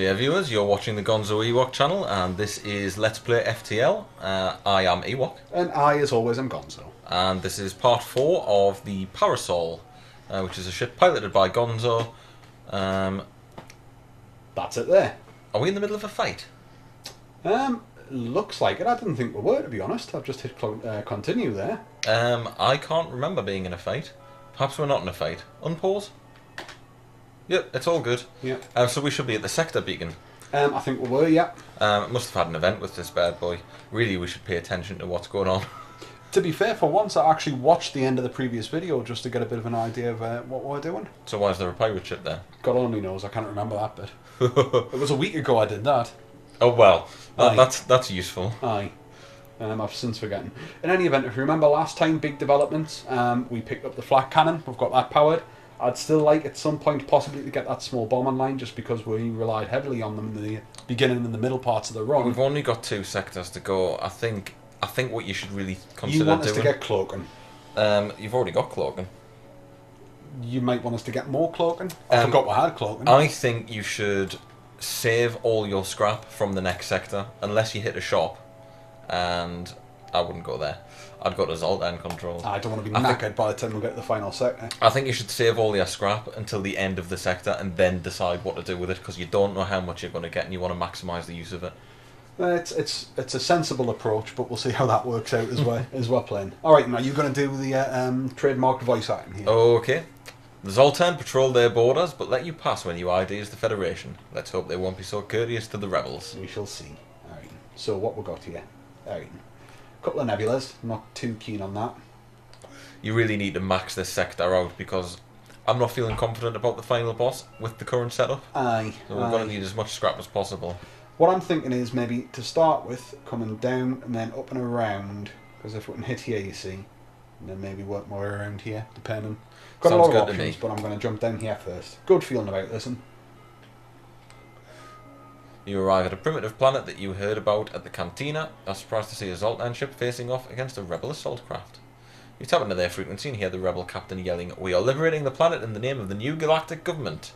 Dear viewers, you're watching the GonzoEwok channel, and this is Let's Play FTL. I am Ewok. And I, as always, am Gonzo. And this is part 4 of the Parasol, which is a ship piloted by Gonzo. That's it there. Are we in the middle of a fight? Looks like it. I didn't think we were, to be honest. I've just hit continue there. I can't remember being in a fight. Perhaps we're not in a fight. Unpause? Yep, it's all good. Yeah. So we should be at the sector beacon. I think we were, yeah. Must have had an event with this bad boy. Really, we should pay attention to what's going on. To be fair, for once, I actually watched the end of the previous video just to get a bit of an idea of what we're doing. So why is there a pirate ship there? God only knows. I can't remember that bit. It was a week ago I did that. Oh well, that's useful. Aye. I've since forgotten. In any event, if you remember last time, big developments, we picked up the flak cannon. We've got that powered. I'd still like at some point possibly to get that small bomb online, just because we relied heavily on them in the beginning and the middle parts of the run. We've only got 2 sectors to go. I think what you should really consider doing... You want us to get cloaking. You've already got cloaking. You might want us to get more cloaking. I forgot we had cloaking. I think you should save all your scrap from the next sector, unless you hit a shop, and I wouldn't go there. I'd go to Zoltan Control. I don't want to be knackered by the time we get to the final sector. I think you should save all your scrap until the end of the sector and then decide what to do with it, because you don't know how much you're going to get and you want to maximise the use of it. It's a sensible approach, but we'll see how that works out as we're playing. Alright, now you're going to do the trademarked voice acting here. Okay. The Zoltan patrol their borders, but let you pass when you ID as the Federation. Let's hope they won't be so courteous to the rebels. We shall see. Alright, so what we got here? Alright. Couple of nebulas, not too keen on that. You really need to max this sector out, because I'm not feeling confident about the final boss with the current setup. Aye. So we're going to need as much scrap as possible. What I'm thinking is maybe to start with, coming down and then up and around, because if we can hit here, you see, and then maybe work more around here, depending. Got a lot of options, but I'm going to jump down here first. Good feeling about this one. You arrive at a primitive planet that you heard about at the cantina. Are surprised to see a Zoltan ship facing off against a rebel assault craft. You tap into their frequency and hear the rebel captain yelling, "We are liberating the planet in the name of the new galactic government.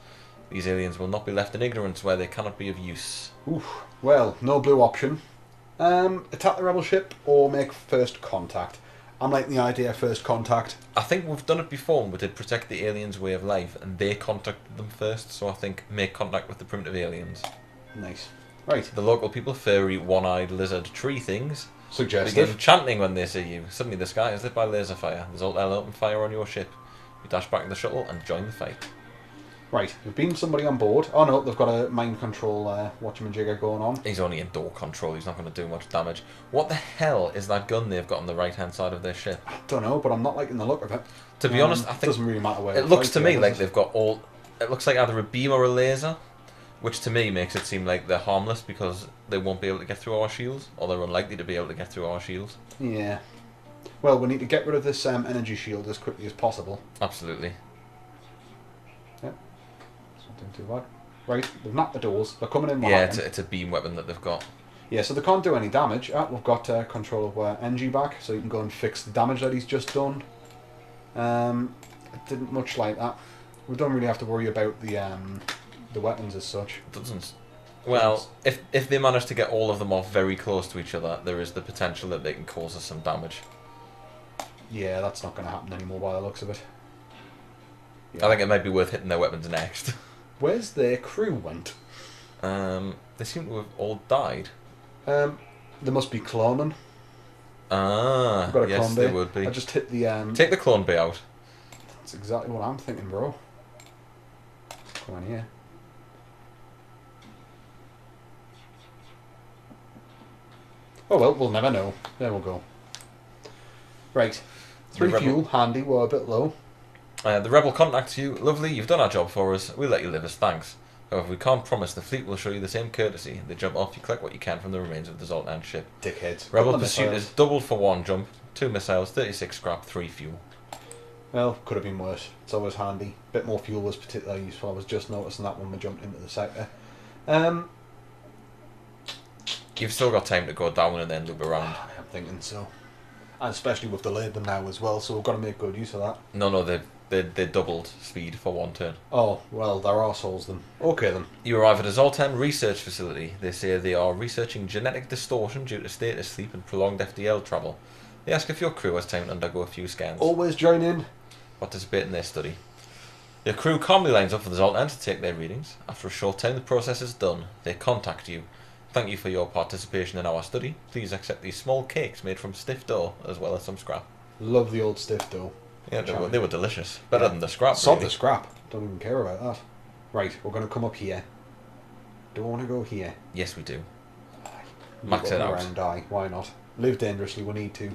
These aliens will not be left in ignorance where they cannot be of use." Oof. Well, no blue option. Attack the rebel ship or make first contact. I'm liking the idea of first contact. I think we've done it before and we did protect the aliens' way of life and they contacted them first, so I think make contact with the primitive aliens. Nice. Right. The local people, furry, one-eyed lizard tree things, Suggestive. begin chanting when they see you. Suddenly the sky is lit by laser fire. The Zoltan open fire on your ship. You dash back to the shuttle and join the fight. Right, we've beamed somebody on board. Oh no, they've got a mind control whatchamajigger going on. He's only in door control, he's not going to do much damage. What the hell is that gun they've got on the right hand side of their ship? I don't know, but I'm not liking the look of it. To be honest, I think it doesn't really matter where it looks to me like they've got all... It looks like either a beam or a laser, which to me makes it seem like they're harmless because they won't be able to get through our shields, or they're unlikely to be able to get through our shields. Yeah. Well, we need to get rid of this energy shield as quickly as possible. Absolutely. Yep. It's not doing too bad. Right, they've knocked the doors. They're coming in. Yeah, it's a beam weapon that they've got. Yeah, so they can't do any damage. We've got control of NG back, so you can go and fix the damage that he's just done. It didn't much like that. We don't really have to worry about the weapons as such. It doesn't. Well, if they manage to get all of them off very close to each other, there is the potential that they can cause us some damage. Yeah, that's not going to happen anymore by the looks of it. Yeah. I think it might be worth hitting their weapons next. Where's their crew went? They seem to have all died. They must be cloning. Ah, got a yes, clone they bay. would be. I just hit the... Take the clone bay out. That's exactly what I'm thinking, bro. Come on here. Oh well, we'll never know. There we'll go. Right. 3 fuel, handy, we're a bit low. The rebel contacts you. Lovely, you've done our job for us. We'll let you live as thanks. However, we can't promise the fleet will show you the same courtesy. They jump off, you collect what you can from the remains of the Zoltan ship. Dickheads. Rebel pursuit is doubled for 1 jump, 2 missiles, 36 scrap, 3 fuel. Well, could have been worse. It's always handy. Bit more fuel was particularly useful. I was just noticing that when we jumped into the sector. You've still got time to go down and then loop around. I'm thinking so. And especially we've delayed them now as well, so we've got to make good use of that. No, They doubled speed for one turn. Oh, well, there are souls then. Okay then. You arrive at a Zoltan research facility. They say they are researching genetic distortion due to status sleep and prolonged FTL travel. They ask if your crew has time to undergo a few scans. Always join in. Participate in their study. Your crew calmly lines up for the Zoltan to take their readings. After a short time, the process is done. They contact you. Thank you for your participation in our study. Please accept these small cakes made from stiff dough, as well as some scrap. Love the old stiff dough. Yeah, they were delicious. Better than the scrap, Sod really. the scrap. Don't even care about that. Right, we're going to come up here. Do I want to go here? Yes, we do. Aye. Max it out. Around, die. Why not? Live dangerously, we need to.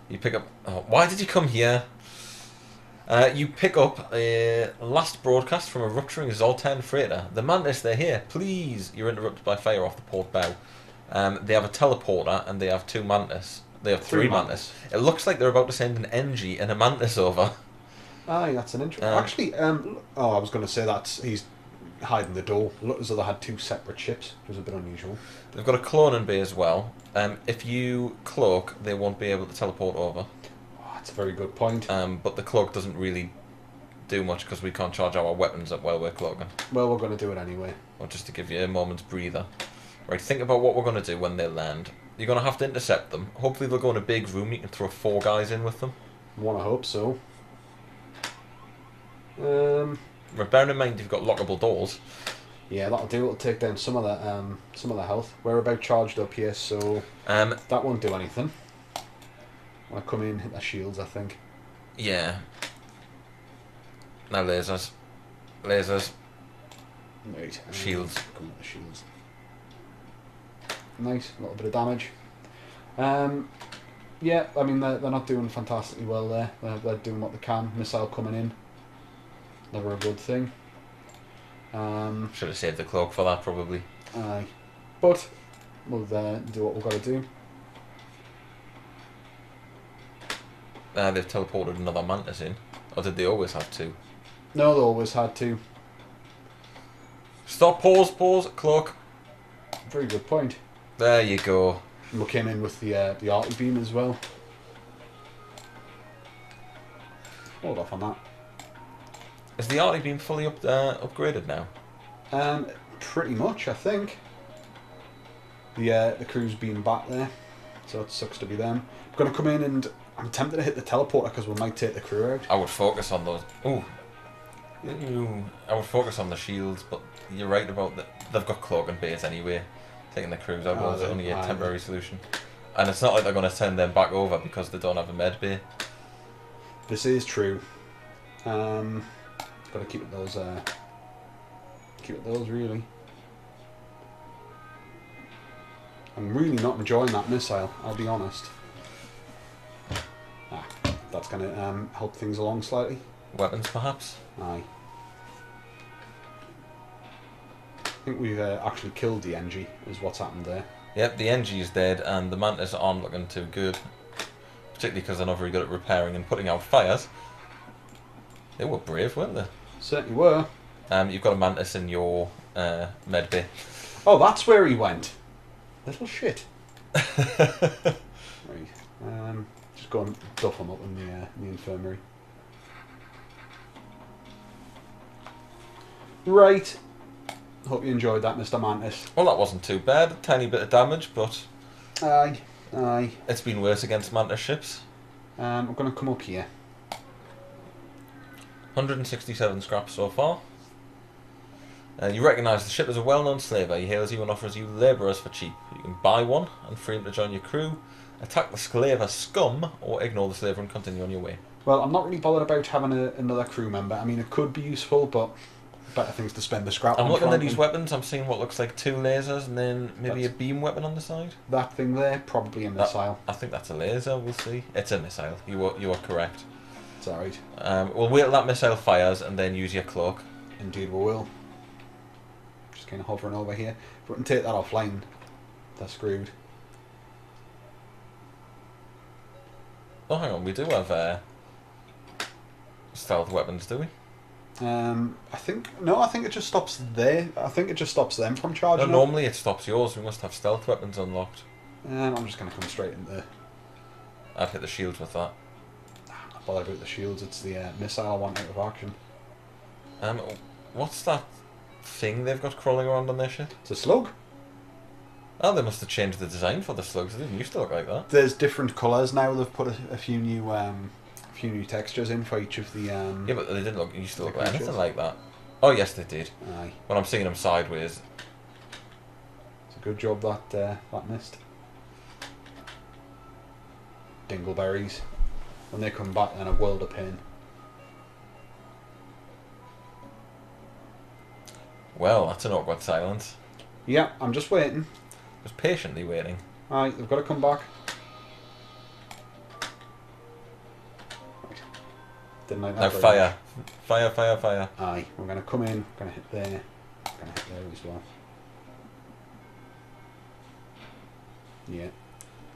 You pick up... Oh, why did you come here? You pick up a last broadcast from a rupturing Zoltan freighter. The Mantis, they're here. Please. You're interrupted by fire off the port bow. They have a teleporter and they have two Mantis. They have three Mantis. It looks like they're about to send an NG and a Mantis over. Aye, that's an interesting... Actually, oh, I was going to say that he's hiding the door. Looked as though they had two separate ships, which was a bit unusual. They've got a cloning bay as well. If you cloak, they won't be able to teleport over. Oh, that's a very good point. But the cloak doesn't really do much because we can't charge our weapons up while we're cloaking. Well, we're going to do it anyway. Or just to give you a moment's breather. Right, think about what we're going to do when they land. You're going to have to intercept them. Hopefully they'll go in a big room. You can throw 4 guys in with them. Want to hope so. But bearing in mind you've got lockable doors. Yeah, that'll do. It'll take down some of the health. We're about charged up here, so that won't do anything. When I come in, hit the shields, I think. Yeah. Now lasers. Lasers. Right. Shields. Come with the shields. Nice, a little bit of damage. Yeah, I mean they're not doing fantastically well there. They're doing what they can. Missile coming in. Never a good thing. Should have saved the cloak for that, probably. Aye. But we'll do what we've got to do. They've teleported another Mantis in. Or did they always have 2? No, they always had to. Stop, pause, cloak. Very good point. There you go. We came in with the arty beam as well. Hold off on that. Is the arty beam fully upgraded now? Pretty much, I think. The crew's been back there, so it sucks to be them. I'm gonna come in and I'm tempted to hit the teleporter because we might take the crew out. I would focus on those. Ooh. I would focus on the shields, but you're right about that. They've got cloak and base anyway. Taking the crews out was only a temporary solution. And it's not like they're going to send them back over because they don't have a med bay. This is true. Got to keep it those. Really. I'm really not enjoying that missile. I'll be honest. That's going to help things along slightly. Weapons, perhaps. Aye. I think we've actually killed the NG, is what's happened there. Yep, the NG is dead, and the Mantis aren't looking too good. Particularly because they're not very good at repairing and putting out fires. They were brave, weren't they? Certainly were. You've got a Mantis in your med bay. Oh, that's where he went. Little shit. Right. Just go and duff him up in the infirmary. Right. Hope you enjoyed that, Mr. Mantis. Well, that wasn't too bad. A tiny bit of damage, but... Aye. Aye. It's been worse against Mantis ships. I'm going to come up here. 167 scraps so far. You recognise the ship as a well-known slaver. He hails you and offers you labourers for cheap. You can buy one and free him to join your crew, attack the slaver scum, or ignore the slaver and continue on your way. Well, I'm not really bothered about having another crew member. I mean, it could be useful, but better things to spend the scrap on. I'm looking at these weapons. I'm seeing what looks like 2 lasers and then maybe a beam weapon on the side. That thing there, probably a missile. I think that's a laser. We'll see. It's a missile. You are correct. It's alright. We'll wait till that missile fires and then use your cloak. Indeed we will. Just kind of hovering over here. If we can take that offline, they're screwed. Oh, hang on. We do have stealth weapons, do we? I think it just stops there. I think it just stops them from charging. No, normally it stops yours. We must have stealth weapons unlocked. I'm just going to come straight into. I'd hit the shields with that. I'm not bother about the shields. It's the missile I want out of action. What's that thing they've got crawling around on their ship? It's a slug. Oh, they must have changed the design for the slugs. They didn't used to look like that. There's different colours now. They've put a few new textures in for each of the. Yeah, but they didn't look. Used to look like creatures. anything like that. Oh yes, they did. Aye. When I'm seeing them sideways. It's a good job that missed. Dingleberries. When they come back, then a world of pain. Well, that's an awkward silence. Yeah, I'm just waiting. Just patiently waiting. Aye, they've got to come back. Right. Didn't like that. Now very fire. much. Fire, fire, fire. Aye, we're going to come in, going to hit there, going to hit there as well. Yeah.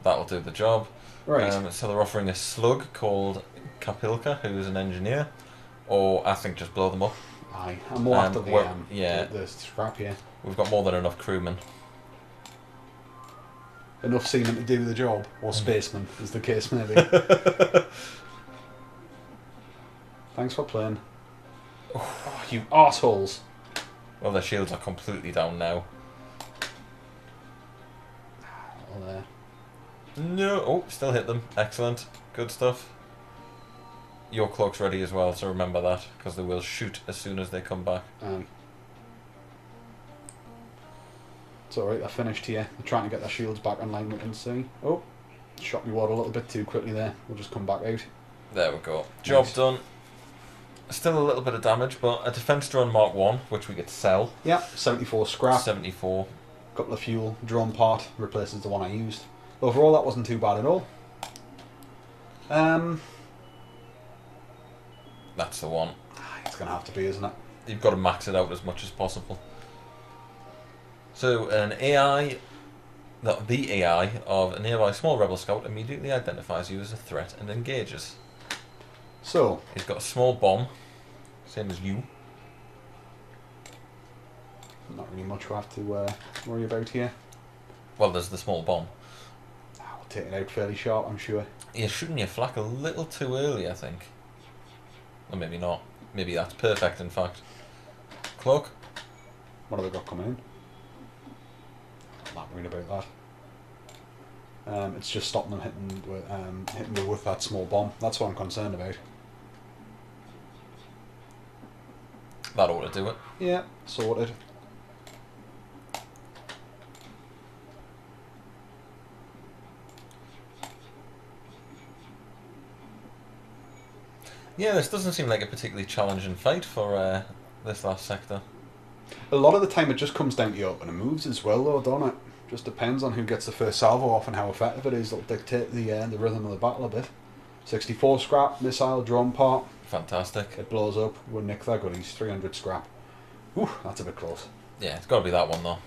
That'll do the job. Right. So they're offering a slug called Kapilka, who's an engineer, or I think just blow them up. Aye, I'm more after the the scrap here. We've got more than enough crewmen. Enough seamen to do the job, or spacemen, as the case may be. Thanks for playing. Oh, you arseholes. Well, their shields are completely down now. Oh, there. No, oh, still hit them. Excellent, good stuff. Your cloak's ready as well, so remember that, because they will shoot as soon as they come back. It's alright, they're finished here. They're trying to get their shields back online, we can see. Oh, shot me water a little bit too quickly there. We'll just come back out. There we go. Job Nice. done. Still a little bit of damage, but a defense drone Mark 1, which we could sell. Yeah, 74 scrap. 74. Couple of fuel. Drone part replaces the one I used. Overall, that wasn't too bad at all. That's the one. It's going to have to be, isn't it? You've got to max it out as much as possible. So an AI, the AI of a nearby small rebel scout immediately identifies you as a threat and engages. So, He's got a small bomb, same as you. not really much we have to worry about here. Well, there's the small bomb. We'll take it out fairly sharp, I'm sure. You're shooting your flak a little too early, I think. Or maybe not. Maybe that's perfect, in fact. Cloak. What have they got coming in? I'm not worried about that. It's just stopping them hitting me with that small bomb. That's what I'm concerned about. That ought to do it. Yeah, sorted. Yeah, this doesn't seem like a particularly challenging fight for this last sector. A lot of the time it just comes down to your opening moves as well, though, don't it? Just depends on who gets the first salvo off and how effective it is. It'll dictate the rhythm of the battle a bit. 64 scrap, missile, drone part. Fantastic. It blows up. We'll nick their goodies. 300 scrap. Ooh, that's a bit close. Yeah, it's got to be that one, though.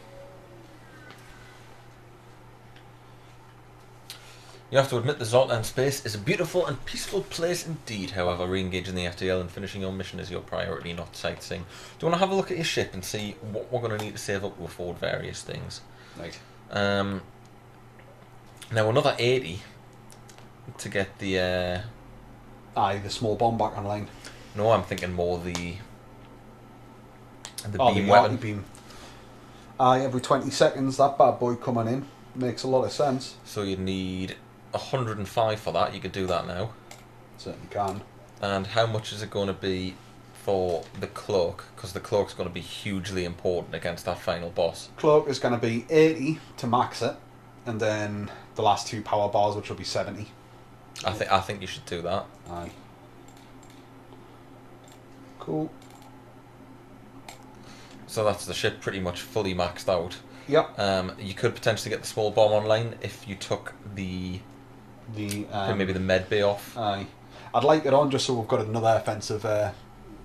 You have to admit the Zoltan space is a beautiful and peaceful place indeed. However, re-engaging the FTL and finishing your mission is your priority, not sightseeing. Do you want to have a look at your ship and see what we're going to need to save up to afford various things? Right. Now another 80 to get the... Aye, the small bomb back online. No, I'm thinking more the The beam weapon. beam. Aye, every 20 seconds that bad boy coming in. Makes a lot of sense. So you'd need 105 for that. You could do that now. Certainly can. And how much is it going to be for the cloak? Because the cloak's going to be hugely important against that final boss. Cloak is going to be 80 to max it, and then the last two power bars, which will be 70. I think you should do that. Aye. Cool. So that's the ship pretty much fully maxed out. Yep. You could potentially get the small bomb online if you took maybe the med bay off. Aye. I'd like it on just so we've got another offensive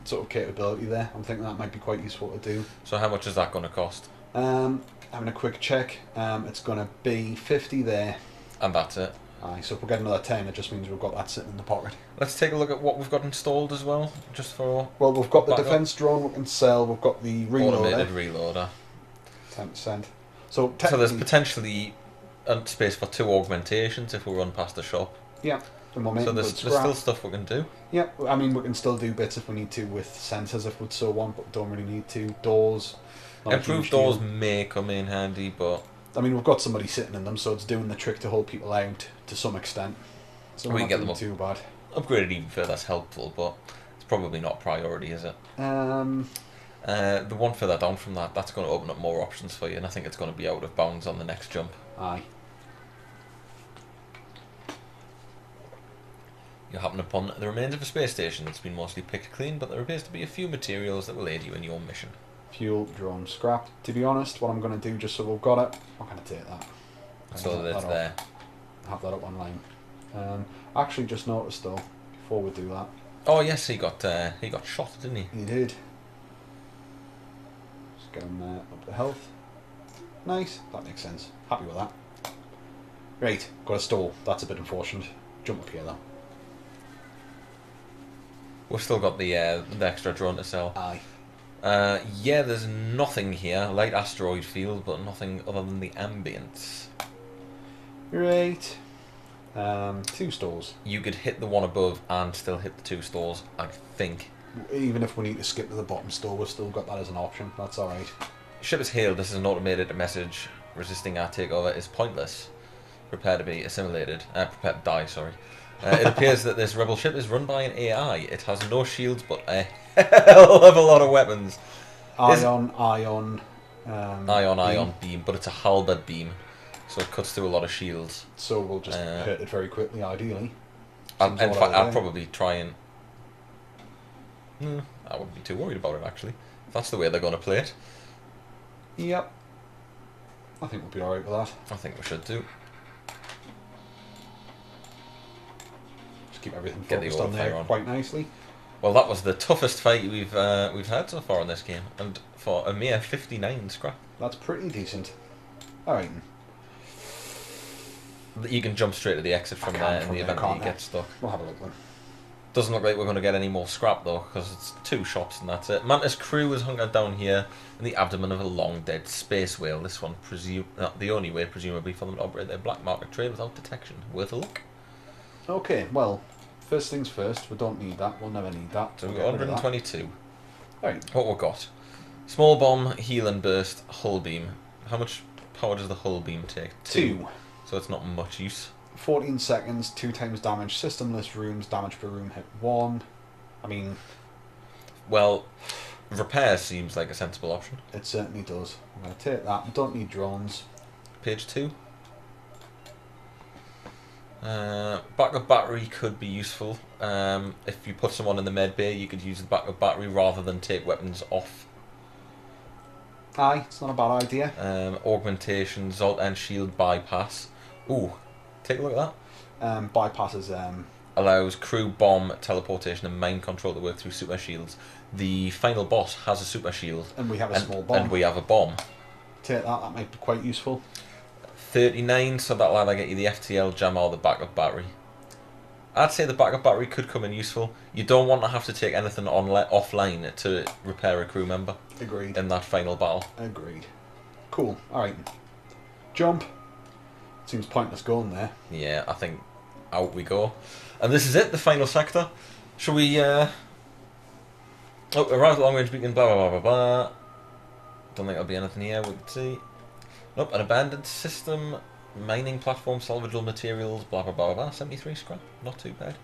sort of capability there. I'm thinking that might be quite useful to do. So how much is that going to cost? Having a quick check, it's going to be 50 there. And that's it. Aye, so if we get another 10, it just means we've got that sitting in the pocket. Let's take a look at what we've got installed as well, just for... Well, we've got the backup. defence drone we can sell, we've got the Automated reloader. reloader. 10%. So So there's potentially space for 2 augmentations if we run past the shop. Yeah. And we're So making there's good scrap. still stuff we can do. Yep, I mean, we can still do bits if we need to with sensors if we'd so want, but don't really need to. Doors. not a Improved huge doors deal. may come in handy, but I mean, we've got somebody sitting in them, so it's doing the trick to hold people out to some extent. So We we're can not get doing them up. too bad. upgraded even further is helpful, but it's probably not a priority, is it? The one further down from that, that's going to open up more options for you, and I think it's going to be out of bounds on the next jump. Aye. You happen upon the remains of a space station that's been mostly picked clean, but there appears to be a few materials that will aid you in your mission. Fuel, drone, scrap. To be honest, what I'm going to do, just so we've got it, I'm going to take that. So that it's there. Have that up online. Actually, just noticed though, before we do that. Oh yes, he got shot, didn't he? He did. Just get him up to health. Nice, that makes sense. Happy with that. Right, got a stall. That's a bit unfortunate. Jump up here though. We've still got the extra drone to sell. Aye. Yeah, there's nothing here. Light asteroid field, but nothing other than the ambience. Right. 2 stalls. You could hit the one above and still hit the 2 stalls, I think. Even if we need to skip to the bottom stall, we've still got that as an option. That's alright. Ship is hailed. This is an automated message. Resisting our takeover is pointless. Prepare to be assimilated. Prepare to die, sorry. It appears that this rebel ship is run by an AI. It has no shields, but a hell of a lot of weapons. Ion beam, but it's a halberd beam, so it cuts through a lot of shields. So we'll just hit it very quickly, ideally. In fact, I'd probably try and... I wouldn't be too worried about it, actually. If that's the way they're going to play it. Yep. I think we'll be alright with that. I think we should do. Just keep everything Get the focused on there autofire on. quite nicely. Well, that was the toughest fight we've had so far in this game, and for a mere 59 scrap. That's pretty decent. Alright. You can jump straight to the exit from there in the event that you get stuck. We'll have a look then. Doesn't look like we're going to get any more scrap though, because it's 2 shops and that's it. Mantis crew is hunkered down here in the abdomen of a long dead space whale. This one, the only way presumably for them to operate their black market trade without detection. Worth a look. Okay, well, first things first, we don't need that, we'll never need that. So we've got 122. Right. What we've got? Small bomb, heal and burst, hull beam. How much power does the hull beam take? 2. So it's not much use. 14 seconds, 2 times damage, systemless rooms, damage per room hit 1. I mean... Well, repair seems like a sensible option. It certainly does. I'm going to take that. We don't need drones. Page 2. Backup battery could be useful. If you put someone in the med bay, you could use the backup battery rather than take weapons off. Aye, it's not a bad idea. Augmentation, Zolt and shield bypass. Ooh, take a look at that. Bypasses... Allows crew bomb, teleportation and mind control to work through super shields. The final boss has a super shield. and we have a small bomb. And we have a bomb. Take that might be quite useful. 39, so that'll either get you the FTL jam or the backup battery. I'd say the backup battery could come in useful. You don't want to have to take anything offline to repair a crew member. Agreed. In that final battle. Agreed. Cool. Alright. Jump. Seems pointless going there. Yeah, I think out we go. And this is it, the final sector. Shall we, arrive at long range beacon, blah blah blah blah blah. Don't think there'll be anything here, we can see. Nope, an abandoned system, mining platform, salvageable materials, blah blah blah blah. 73 scrap, not too bad.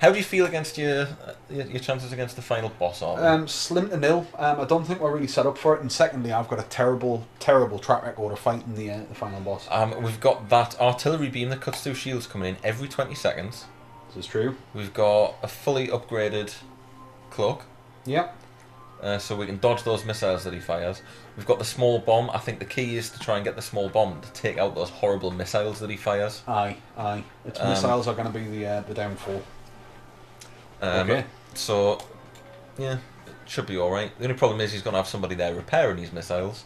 How do you feel against your chances against the final boss? Slim to nil. I don't think we're really set up for it. And secondly, I've got a terrible track record of fighting the final boss. We've got that artillery beam that cuts through shields coming in every 20 seconds. This is true. We've got a fully upgraded cloak. Yep. So we can dodge those missiles that he fires. We've got the small bomb. I think the key is to try and get the small bomb to take out those horrible missiles that he fires. Aye. Its missiles are going to be the downfall. Okay. So, yeah, it should be alright. The only problem is he's going to have somebody there repairing these missiles.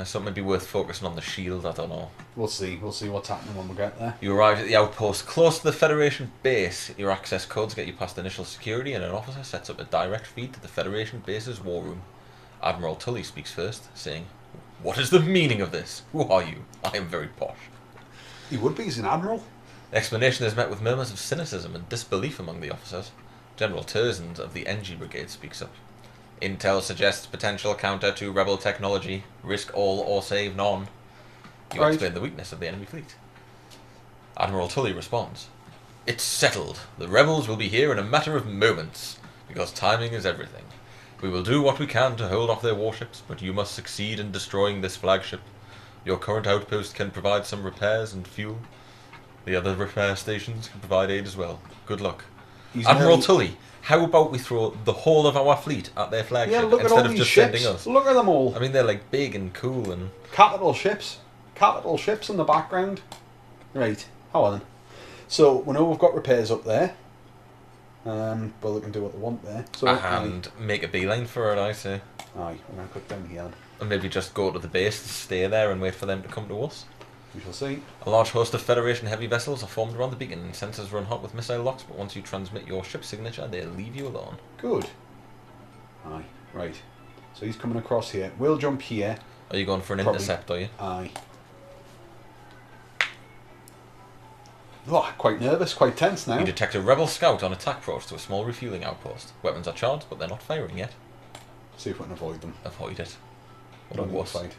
So it might be worth focusing on the shield, I don't know. We'll see what's happening when we get there. You arrive at the outpost close to the Federation base. Your access codes get you past initial security and an officer sets up a direct feed to the Federation base's war room. Admiral Tully speaks first, saying, "What is the meaning of this? Who are you? I am very posh." He would be, he's an admiral. The explanation is met with murmurs of cynicism and disbelief among the officers. General Terzend of the NG Brigade speaks up. Intel suggests potential counter to rebel technology. Risk all or save none. You explain the weakness of the enemy fleet. Admiral Tully responds. It's settled. The rebels will be here in a matter of moments, because timing is everything. We will do what we can to hold off their warships, but you must succeed in destroying this flagship. Your current outpost can provide some repairs and fuel. The other repair stations can provide aid as well. Good luck. Admiral Tully, how about we throw the whole of our fleet at their flagship instead of just sending us? Look at them all. I mean, they're like big and cool and... Capital ships. Capital ships in the background. Right, how on then? So, we know we've got repairs up there. Well, they can do what they want there. So, and make a beeline for it, I say. Aye, we're going to cut down here. And maybe just go to the base, stay there and wait for them to come to us. We shall see. A large host of Federation heavy vessels are formed around the beacon. Sensors run hot with missile locks, but once you transmit your ship signature, they'll leave you alone. Good. Aye, right. So he's coming across here. We'll jump here. Are you going for an intercept, are you? Aye. Oh, quite nervous, quite tense now. You detect a rebel scout on attack approach to a small refueling outpost. Weapons are charged, but they're not firing yet. See if we can avoid them. Avoid it. What a wuss. Fight.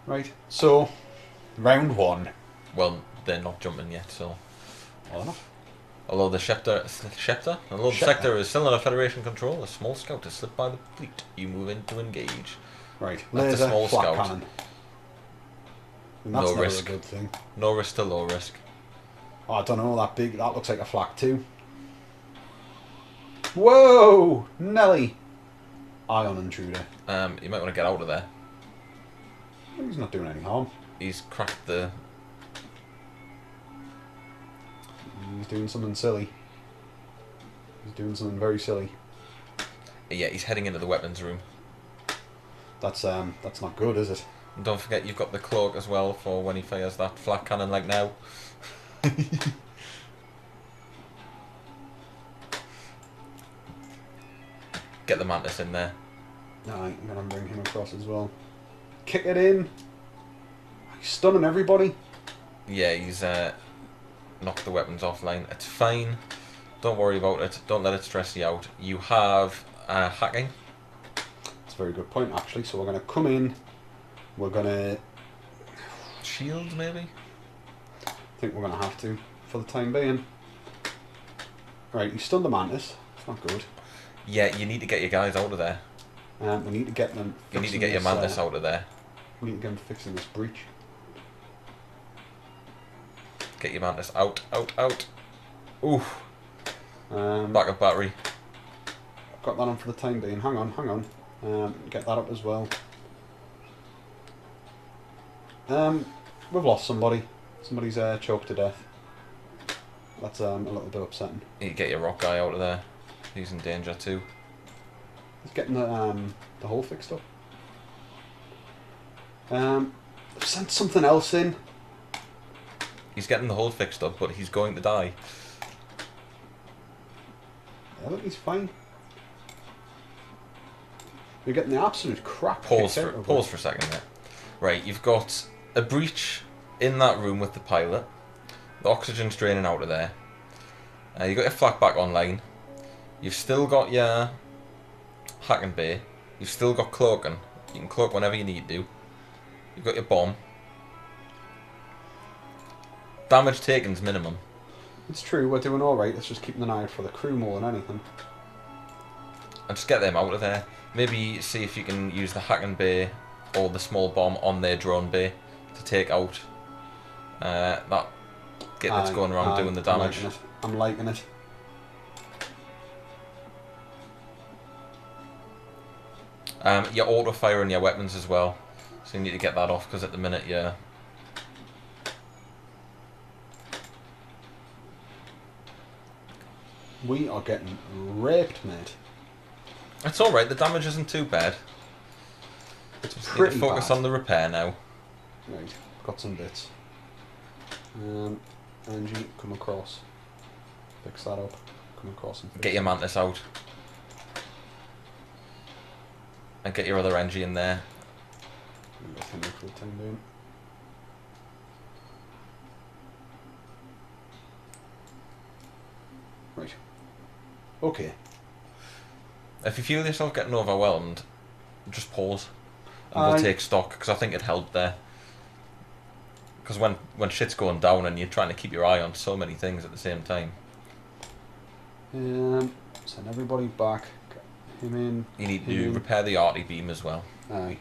Right, so round one. Well, they're not jumping yet, so. Oh, no. Although the sector is still under Federation control, a small scout has slipped by the fleet. You move in to engage. Right, that's a small scout. Cannon. And that's no never risk. A good thing. No risk to low risk. Oh, I don't know, that big. That looks like a flak too. Whoa, Nelly. Ion intruder. You might want to get out of there. He's not doing any harm. He's cracked the... He's doing something silly. He's doing something very silly. Yeah, he's heading into the weapons room. That's not good, is it? And don't forget you've got the cloak as well for when he fires that flak cannon like now. Get the Mantis in there. Alright, I'm going to bring him across as well. Kick it in. He's stunning everybody. Yeah, he's knocked the weapons offline. It's fine. Don't worry about it. Don't let it stress you out. You have hacking. That's a very good point, actually. So we're going to come in. We're going to... Shield, maybe? I think we're going to have to, for the time being. Right, he stunned the Mantis. It's not good. Yeah, you need to get your guys out of there. We need to get them... You need to get your Mantis out of there. We need to get them fixing this breach. Get your Mantis out, out, out. Oof. Backup battery. I've got that on for the time being. Hang on, hang on. Get that up as well. We've lost somebody. Somebody's choked to death. That's a little bit upsetting. You get your rock guy out of there. He's in danger too. He's getting the hole fixed up. I've sent something else in. He's getting the hole fixed up, but he's going to die. Yeah, look, he's fine. You're getting the absolute crap. Pause for a second there. Right, you've got a breach in that room with the pilot. The oxygen's draining out of there. You've got your flak back online. You've still got your hacking bay. You've still got cloaking. You can cloak whenever you need to. You've got your bomb. Damage taken's minimum. It's true, we're doing alright. It's just keeping an eye out for the crew more than anything. And just get them out of there. Maybe see if you can use the hacking bay or the small bomb on their drone bay to take out that git that's going around doing the damage. I'm liking it. You're auto firing your weapons as well, so you need to get that off because at the minute you're... We are getting raped, mate. It's alright, the damage isn't too bad. It's just pretty need to focus on the repair now. Right, got some bits. Angie, come across. Fix that up. Come across and fix get your Mantis out. And get your other NG in there. Okay. If you feel yourself getting overwhelmed, just pause and we'll take stock, because I think it helped there. Because when shit's going down and you're trying to keep your eye on so many things at the same time. Send everybody back. Get him in. You need to repair the arty beam as well. Aye.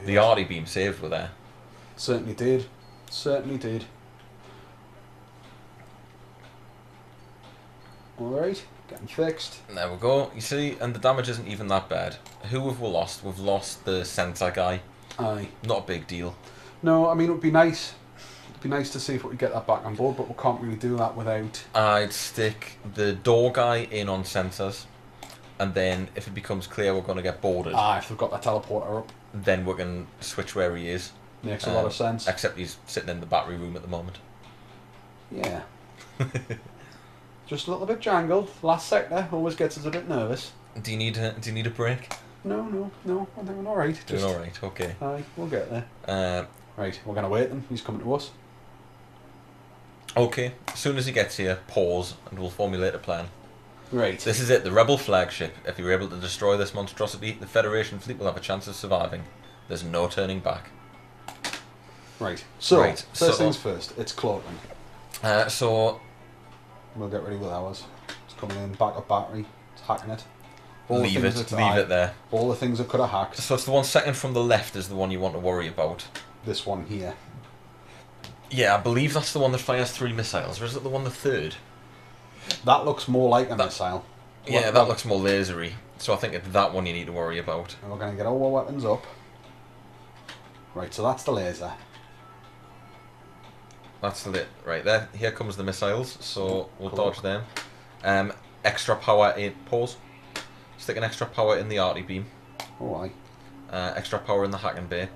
The arty beam saved were there. Certainly did. Certainly did. Alright, getting fixed. There we go. You see, and the damage isn't even that bad. Who have we lost? We've lost the sensor guy. Aye. Not a big deal. No, I mean, it would be nice. It'd be nice to see if we could get that back on board, but we can't really do that without... I'd stick the door guy in on sensors, and then if it becomes clear we're going to get boarded... if they've got that teleporter up. Then we can switch where he is. Makes a lot of sense. Except he's sitting in the battery room at the moment. Yeah. Just a little bit jangled. Last sector always gets us a bit nervous. Do you need a break? No. I'm doing all right. Doing all right. Okay. Aye, we'll get there. Right, we're gonna wait then. He's coming to us. Okay. As soon as he gets here, pause, and we'll formulate a plan. Right. This is it. The rebel flagship. If you're able to destroy this monstrosity, the Federation fleet will have a chance of surviving. There's no turning back. Right. So, first things first. It's cloaking. So. We'll get ready with ours. It's coming in. Backup battery. It's hacking it. Leave it there. All the things it could have hacked. So it's the one second from the left is the one you want to worry about. This one here. Yeah, I believe that's the one that fires 3 missiles, or is it the one the third? That looks more like a missile. Yeah, that looks more lasery. So I think it's that one you need to worry about. And we're going to get all our weapons up. Right, so that's the laser. That's the right there. Here comes the missiles, so we'll dodge them. Extra power in pause. Stick an extra power in the arty beam. Oh, aye. Extra power in the hacking bay.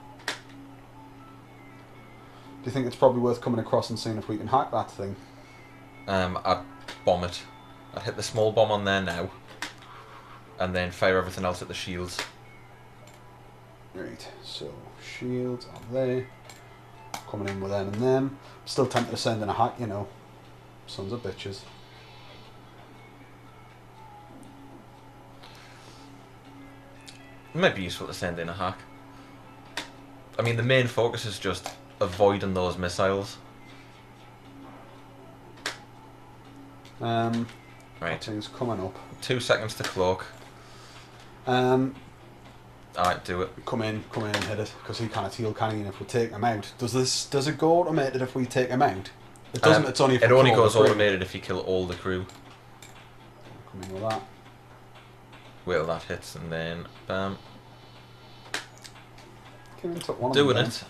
Do you think it's probably worth coming across and seeing if we can hack that thing? I'd bomb it. I'd hit the small bomb on there now, and then fire everything else at the shields. Right, so shields are there. Coming in with them and them. Still tempted to send in a hack, you know. Sons of bitches. It might be useful to send in a hack. I mean, the main focus is just avoiding those missiles. Right. Things coming up. 2 seconds to cloak. Alright, do it. Come in and hit it, because he can't heal, can he? And if we take him out, does it go automated if we take him out? It doesn't. It's only if it only goes automated if you kill all the crew. Come in with that. Wait till that hits, and then bam. Doing it.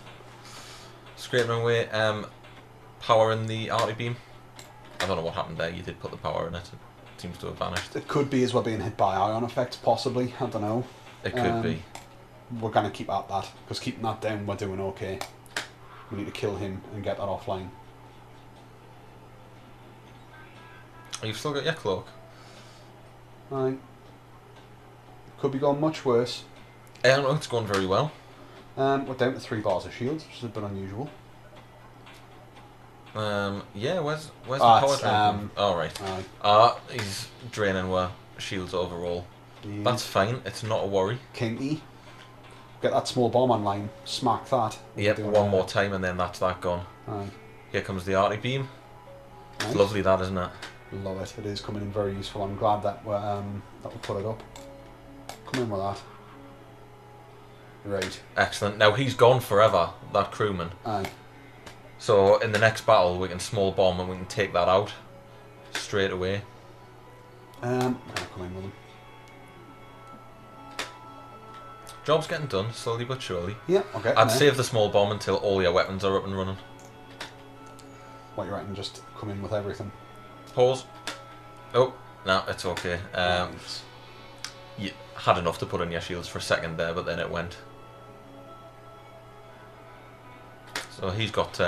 Scraping away. Power in the arty beam. I don't know what happened there. You did put the power in it. It seems to have vanished. It could be as we're being hit by ion effects, possibly. I don't know. It could be. We're going to keep at that, because keeping that down, we're doing okay. We need to kill him and get that offline. You've still got your cloak? Aye. Could be going much worse. I don't know, it's going very well. We're down to 3 bars of shields, which is a bit unusual. Yeah, where's the power drain? Oh, right. Aye. He's draining our shields overall. Yeah. That's fine, it's not a worry. Kinky. Get that small bomb online, smack that. Yep, one more time and then that's that gone. Aye. Here comes the arty beam. Nice. It's lovely that, isn't it? Love it. It is coming in very useful. I'm glad that we put it up. Come in with that. Right. Excellent. Now he's gone forever, that crewman. Aye. So in the next battle we can small bomb and we can take that out straight away. I'll come in with him. Job's getting done, slowly but surely. Yeah, okay. I'd save the small bomb until all your weapons are up and running. What you reckon? Just come in with everything. Pause. Oh, no, it's okay. You had enough to put in your shields for a second there, but then it went. So he's got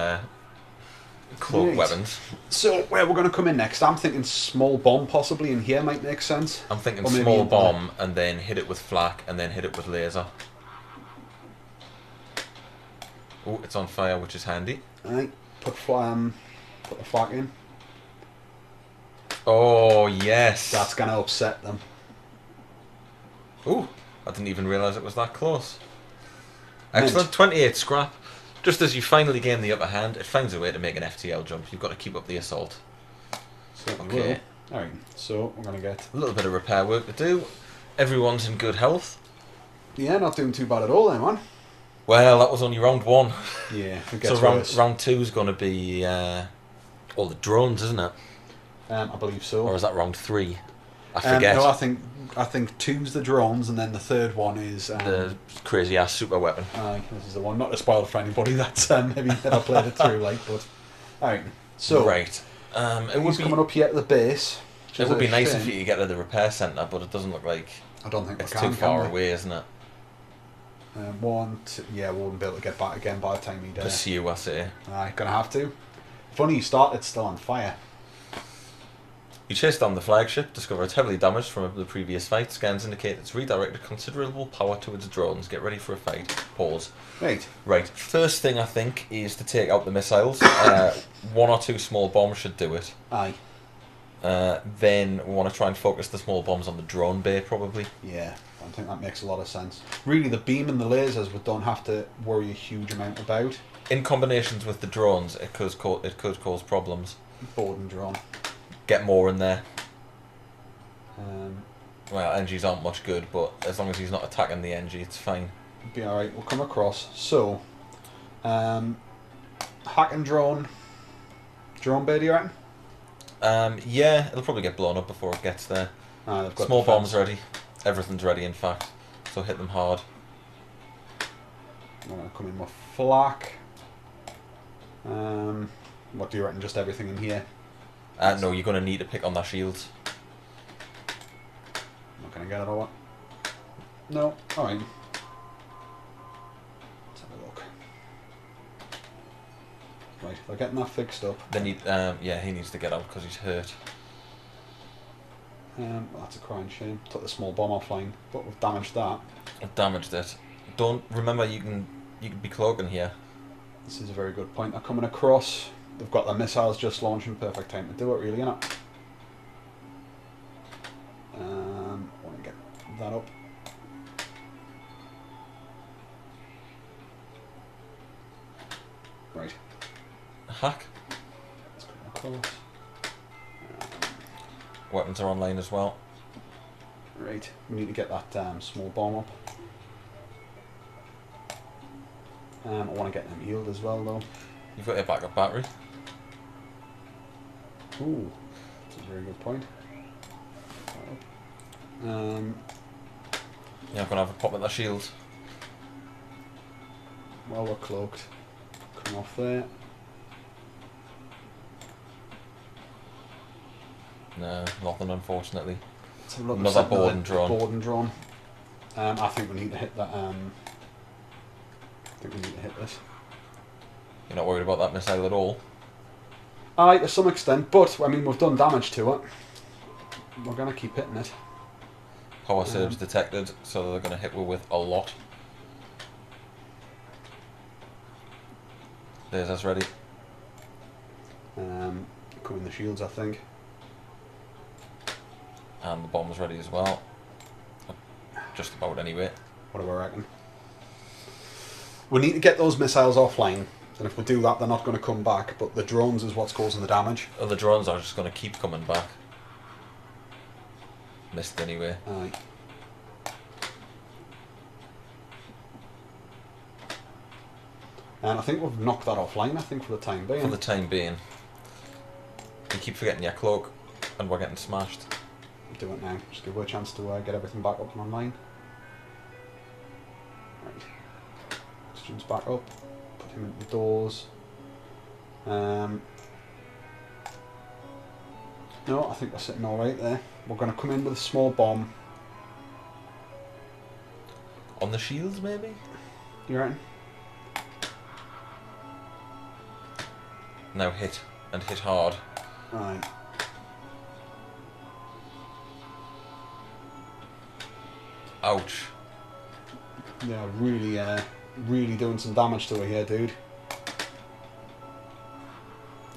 cloak weapons. So where we're going to come in next? I'm thinking small bomb possibly in here might make sense. I'm thinking small bomb and then hit it with flak and then hit it with laser. Oh, it's on fire, which is handy. Right, put the flak in. Oh, yes. That's going to upset them. Ooh, I didn't even realise it was that close. Mint. Excellent. 28 scrap. Just as you finally gain the upper hand, it finds a way to make an FTL jump. You've got to keep up the assault. Certainly Okay. will. Alright, so we're going to get... A little bit of repair work to do. Everyone's in good health. Yeah, not doing too bad at all then, man. Well, that was only round 1. Yeah, it So gets worse. round 2 is going to be all the drones, isn't it? I believe so. Or is that round 3? I forget. No, I think 2's the drones, and then the third one is the crazy ass super weapon. this is the one. Not to spoil it for anybody that's maybe never played it through, like. But alright, so right, it would be coming up here to the base. It would be nice if you could get to the repair centre, but it doesn't look like I don't think it's we can, too far can we? away, isn't it? Yeah, we wouldn't be able to get back again by the time we die. Pursue, I say. Aye, gonna have to. Funny, you started still on fire. You chase down the flagship, discover it's heavily damaged from the previous fight. Scans indicate it's redirected considerable power to its drones. Get ready for a fight. Pause. Right. Right. First thing I think is to take out the missiles. 1 or 2 small bombs should do it. Aye. Then we want to try and focus the small bombs on the drone bay, probably. Yeah, I think that makes a lot of sense. Really, the beam and the lasers we don't have to worry a huge amount about. In combinations with the drones, it could cause problems. Board and drone. Get more in there. Um, Well, NGs aren't much good, but as long as he's not attacking the NG, it's fine. be alright, we'll come across. So, hack and drone. Drone bay, do you reckon? Yeah, it'll probably get blown up before it gets there. They've got Small defense. bombs ready. Everything's ready, in fact. So hit them hard. I'm going to come in with flak. What do you reckon? Just everything in here? No, you're going to need to pick on their shields. Not going to get it all. No, alright. Let's have a look. Right, they're getting that fixed up. Then yeah, he needs to get out because he's hurt. Well, that's a crying shame. Took the small bomb offline, but we've damaged that. I've damaged it. Don't remember you can be cloaking here. This is a very good point. They're coming across. They've got their missiles just launching. Perfect time to do it, really, innit? I want to get that up. Right. Hack. Let's come across. Weapons are online as well. Right. We need to get that small bomb up. I want to get them healed as well, though. You've got your backup battery. Ooh, that's a very good point. Yeah, I'm going to have a pop at their shields. Well, we're cloaked. Come off there. No, nothing, unfortunately. Let's have a look. Another board and drone. Board and drone. I think we need to hit that. I think we need to hit this. You're not worried about that missile at all? Aye, to some extent, but I mean we've done damage to it. We're gonna keep hitting it. Power surge detected, so they're going to hit her with a lot. Lasers ready. Coming the shields, I think. And the bomb's ready as well. Just about anyway. What do I reckon? We need to get those missiles offline, and if we do that, they're not going to come back. But the drones is what's causing the damage. Oh, the drones are just going to keep coming back. Missed anyway. Aye. And I think we've knocked that offline, I think, for the time being. For the time being. You keep forgetting your cloak, and we're getting smashed. Do it now. Just give her a chance to get everything back up and online. Right. Oxygen's back up. Put him into the doors. No, I think we're sitting alright there. We're going to come in with a small bomb. On the shields, maybe? You reckon? Now hit, and hit hard. Right. Ouch. Yeah, really doing some damage to her here, dude.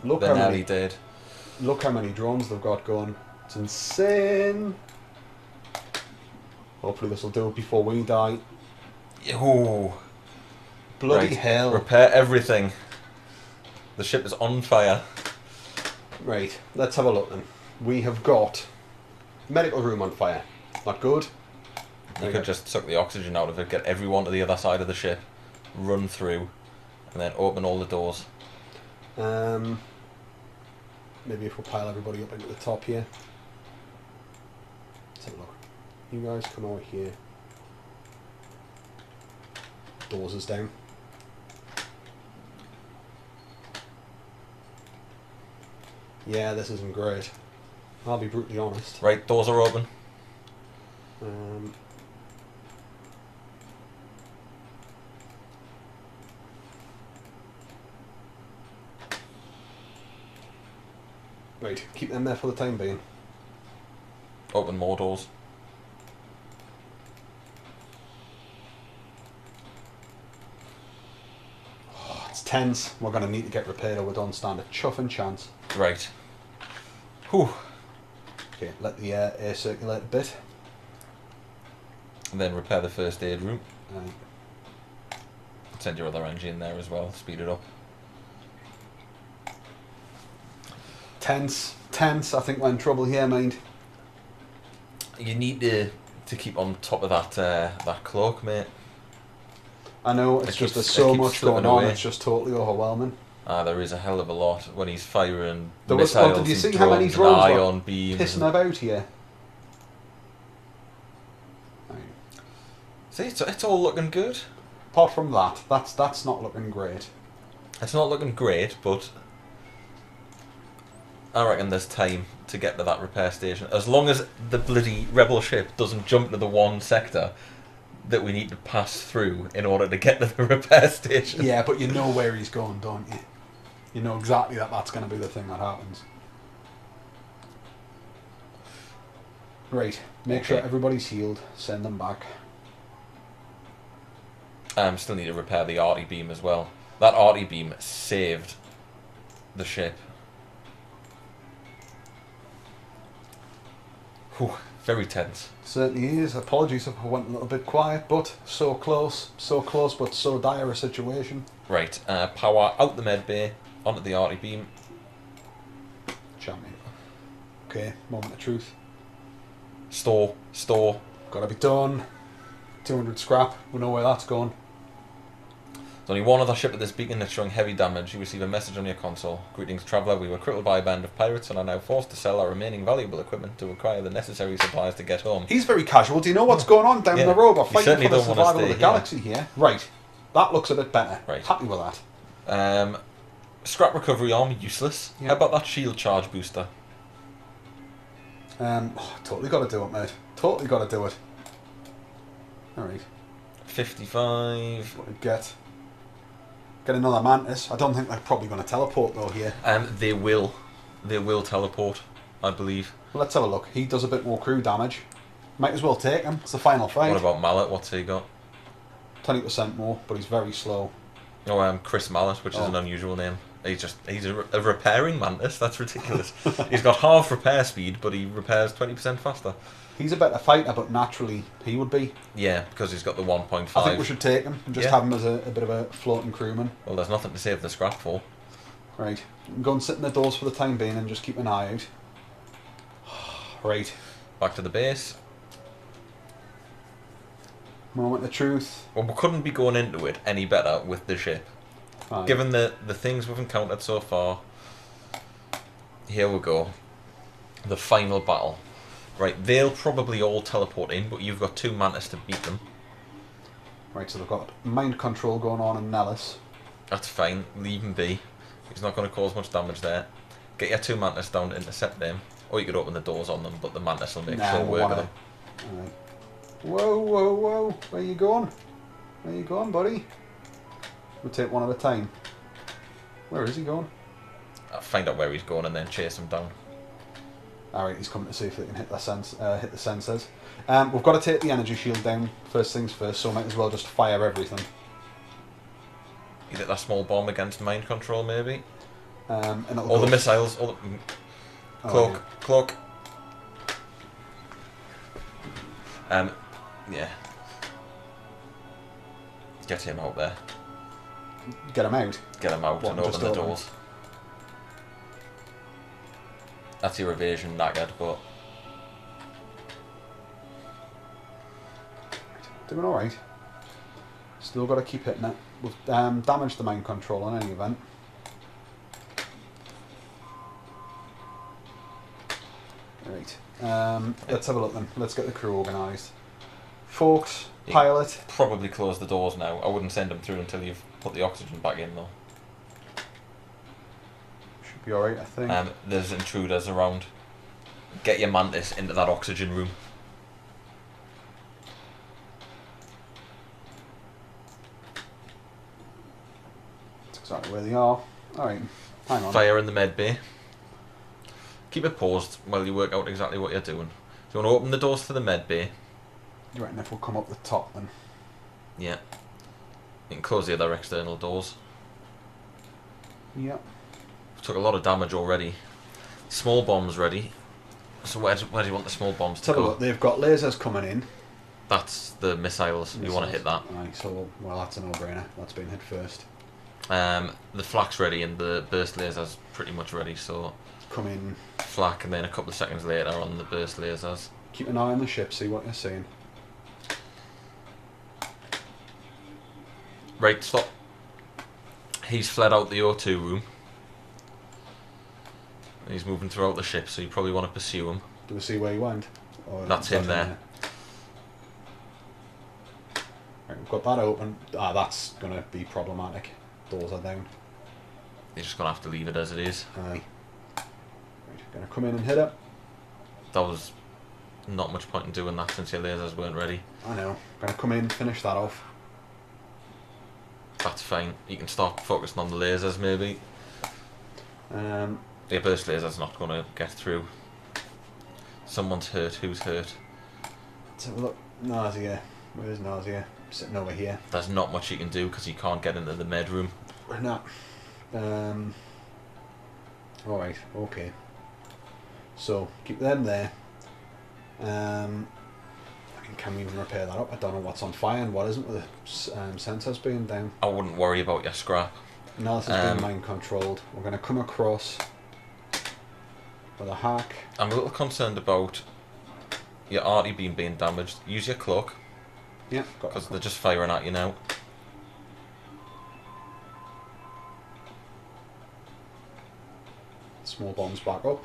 Look They're how nearly many, dead. Look how many drones they've got going. It's insane. Hopefully this will do it before we die. Ooh. Bloody hell. Repair everything. The ship is on fire. Right, let's have a look then. We have got medical room on fire. Not good. You could just suck the oxygen out of it, get everyone to the other side of the ship, run through, and then open all the doors. Maybe if we pile everybody up into the top here. Let's have a look. You guys come over here. Doors is down. Yeah, this isn't great. I'll be brutally honest. Right, doors are open. Right, keep them there for the time being. Open more doors. Oh, it's tense. We're going to need to get repaired or we don't stand a chuffing chance. Right. Whew. Okay, let the air circulate a bit. And then repair the first aid room. Right. Send your other engine there as well, speed it up. Tense. I think we're in trouble here, mind. You need to keep on top of that cloak, mate. I know, it's just there's it so keeps much slipping going on, away. it's just totally overwhelming. There is a hell of a lot when he's firing There was, missiles did you and see how many drones and drones were ion beams. pissing about here? Right. See, it's all looking good. Apart from that, that's not looking great. It's not looking great, but I reckon there's time to get to that repair station. As long as the bloody rebel ship doesn't jump to the one sector that we need to pass through in order to get to the repair station. Yeah, but you know where he's going, don't you? You know exactly that's going to be the thing that happens. Right, make sure everybody's healed, send them back. Still need to repair the arty beam as well. That arty beam saved the ship. Whew, very tense. Certainly is. Apologies if I went a little bit quiet, but so close but so dire a situation. Right, power out the med bay, onto the arty beam. Champion. Okay, moment of truth. Store. Gotta be done. 200 scrap, we know where that's going. There's only one other ship at this beacon that's showing heavy damage. You receive a message on your console. Greetings, traveller. We were crippled by a band of pirates and are now forced to sell our remaining valuable equipment to acquire the necessary supplies to get home. He's very casual. Do you know what's going on down the road? We're fighting for the survival of the galaxy here. Right. That looks a bit better. Right. Happy with that. Scrap recovery arm, useless. Yeah. How about that shield charge booster? Totally got to do it, mate. Totally got to do it. Alright. 55. What we get another mantis. I don't think they're probably going to teleport though here. They will teleport, I believe. Well, let's have a look. He does a bit more crew damage. Might as well take him. It's the final fight. What about Mallet? What's he got? 20% more, but he's very slow. Oh, Chris Mallet, which is an unusual name. He's a repairing mantis. That's ridiculous. He's got half repair speed, but he repairs 20% faster. He's a better fighter, but naturally he would be. Yeah, because he's got the 1.5. I think we should take him and just have him as a bit of a floating crewman. Well, there's nothing to save the scrap for. Right. Go and sit in the doors for the time being and just keep an eye out. Right. Back to the base. Moment of truth. Well, we couldn't be going into it any better with the ship. Aye. Given the things we've encountered so far. Here we go. The final battle. Right, they'll probably all teleport in, but you've got 2 mantis to beat them. Right, so they've got mind control going on in Nellis. That's fine, leave him be. He's not going to cause much damage there. Get your 2 mantis down to intercept them. Or you could open the doors on them, but the mantis will make sure work of them. Right. Whoa. Where you going? Where you going, buddy? We'll take one at a time. Where is he going? I'll find out where he's going and then chase him down. Alright, he's coming to see if they can hit the sensors. We've got to take the energy shield down, first things first, so might as well just fire everything. You hit that small bomb against mind control, maybe? And All the missiles. Cloak, cloak. Yeah. Get him out there. Get him out. Get him out What, and open just the open? doors. That's your evasion knackered, but Doing alright. Still got to keep hitting it. We've damaged the mind control in any event. Right. Let's have a look then. Let's get the crew organised. Folks, You pilot. probably close the doors now. I wouldn't send them through until you've put the oxygen back in, though. Should be alright, I think. There's intruders around. Get your mantis into that oxygen room. That's exactly where they are. Alright, hang on. Fire in the med bay. Keep it paused while you work out exactly what you're doing. So you want to open the doors to the med bay. You reckon if we'll come up the top then? Yeah. You can close the other external doors. Yep. We took a lot of damage already. Small bombs ready. So where do you want the small bombs to Tell you go? what, they've got lasers coming in. That's the missiles. You want to hit that. Right, so, well, that's a no-brainer. That's been hit first. The flak's ready and the burst laser's pretty much ready. So Come in. flak and then a couple of seconds later on the burst lasers. Keep an eye on the ship, see what you're seeing. Right, stop. He's fled out the O2 room. He's moving throughout the ship, so you probably want to pursue him. Do we see where he went? Or That's is that him there. Right, we've got that open. Ah, that's going to be problematic. Doors are down. You're just going to have to leave it as it is. Aye. Right, going to come in and hit it. That was not much point in doing that since your lasers weren't ready. I know. Going to come in, finish that off. That's fine. You can start focusing on the lasers maybe. Your burst laser's not going to get through. Someone's hurt. Who's hurt? Let's have a look. Nausea. Where's Nausea? Sitting over here. There's not much you can do because you can't get into the med room. We're not. Alright, okay. So, keep them there. I mean, can we even repair that up? I don't know what's on fire and what isn't with the sensors being down. I wouldn't worry about your scrap. No, this is being mind controlled. We're going to come across with a hack. I'm a little concerned about your arty beam being damaged. Use your cloak. Yeah, got Because they're just firing at you now. small bombs back up.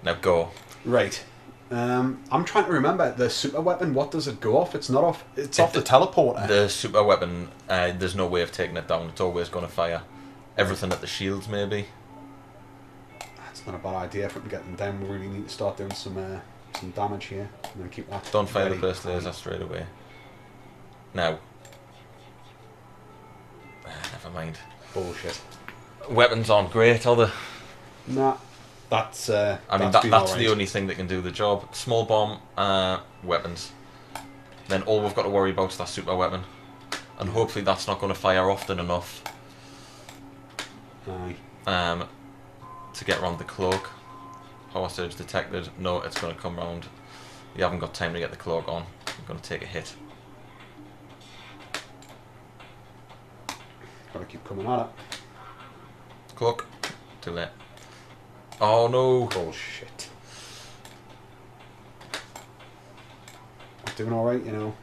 Now go. Right. I'm trying to remember the super weapon. What does it go off? It's not off. It's off the teleporter. The super weapon, there's no way of taking it down. It's always going to fire. Everything at the shields, maybe. That's not a bad idea. If we can get them down, we really need to start doing some damage here. And then keep that. Don't fire ready. the burst laser straight away. Now. Never mind. Bullshit. Weapons aren't great, are they? Nah. That's. I mean, that's the only thing that can do the job. Small bomb, weapons. Then all we've got to worry about is that super weapon. And hopefully that's not going to fire often enough Aye. to get around the cloak. Power surge detected. No, it's going to come round. You haven't got time to get the cloak on. You're going to take a hit. Gotta keep coming at it. Cloak. Too late. Oh no. Bullshit. We're doing alright, you know.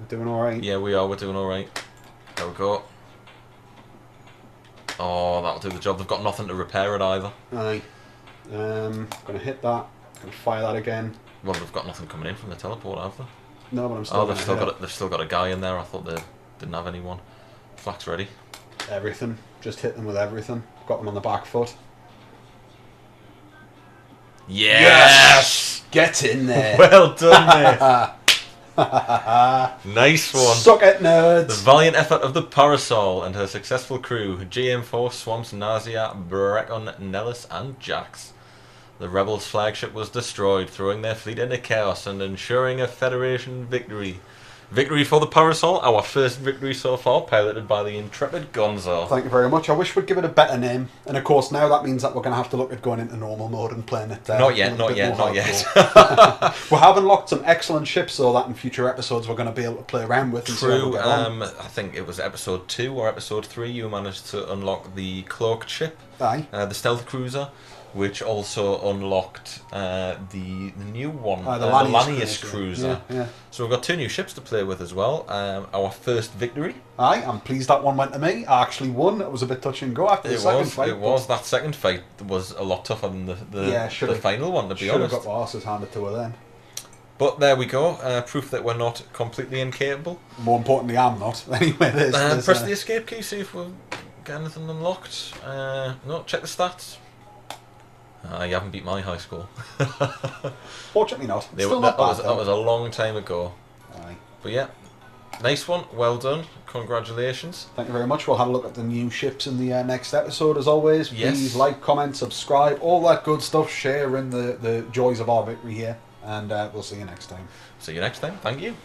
We're doing alright. Yeah, we are. We're doing alright. There we go. Oh, that'll do the job. They've got nothing to repair it either. Aye. Gonna hit that. Gonna fire that again. Well, they've got nothing coming in from the teleporter, have they? No, but I'm still. Oh, they've gonna hit still got a guy in there. I thought they didn't have anyone. Flak's ready. everything. Just hit them with everything. Got them on the back foot. Yes! Get in there. Well done, mate. Nice one. Suck it, The nerds. valiant effort of the Parasol and her successful crew, GM4, Swamps, Nausea, Brecon, Nellis, and Jax. The Rebels' flagship was destroyed, throwing their fleet into chaos and ensuring a Federation victory. Victory for the Parasol, our first victory so far, piloted by the intrepid Gonzo. Thank you very much. I wish we'd give it a better name. And of course, now that means that we're going to have to look at going into normal mode and playing it. Not yet. We have unlocked some excellent ships, so that in future episodes we're going to be able to play around with. And True. I think it was episode 2 or episode 3 you managed to unlock the cloaked ship. Aye. The stealth cruiser, which also unlocked the new one, the Lanius cruiser. Yeah. So we've got 2 new ships to play with as well. Our first victory. Aye, I'm pleased that one went to me. I actually won. It was a bit touch and go after the second fight. It was. That second fight was a lot tougher than the final one, to be honest. Should have got my asses handed to her then. But there we go. Proof that we're not completely incapable. More importantly, I'm not. Anyway, there's press the escape key, see if we've got anything unlocked. No, check the stats. You haven't beat my high score. Fortunately not. That was a long time ago. Aye. But yeah, nice one. Well done. Congratulations. Thank you very much. We'll have a look at the new ships in the next episode as always. Please like, comment, subscribe, all that good stuff. Share in the joys of our victory here. And we'll see you next time. See you next time. Thank you.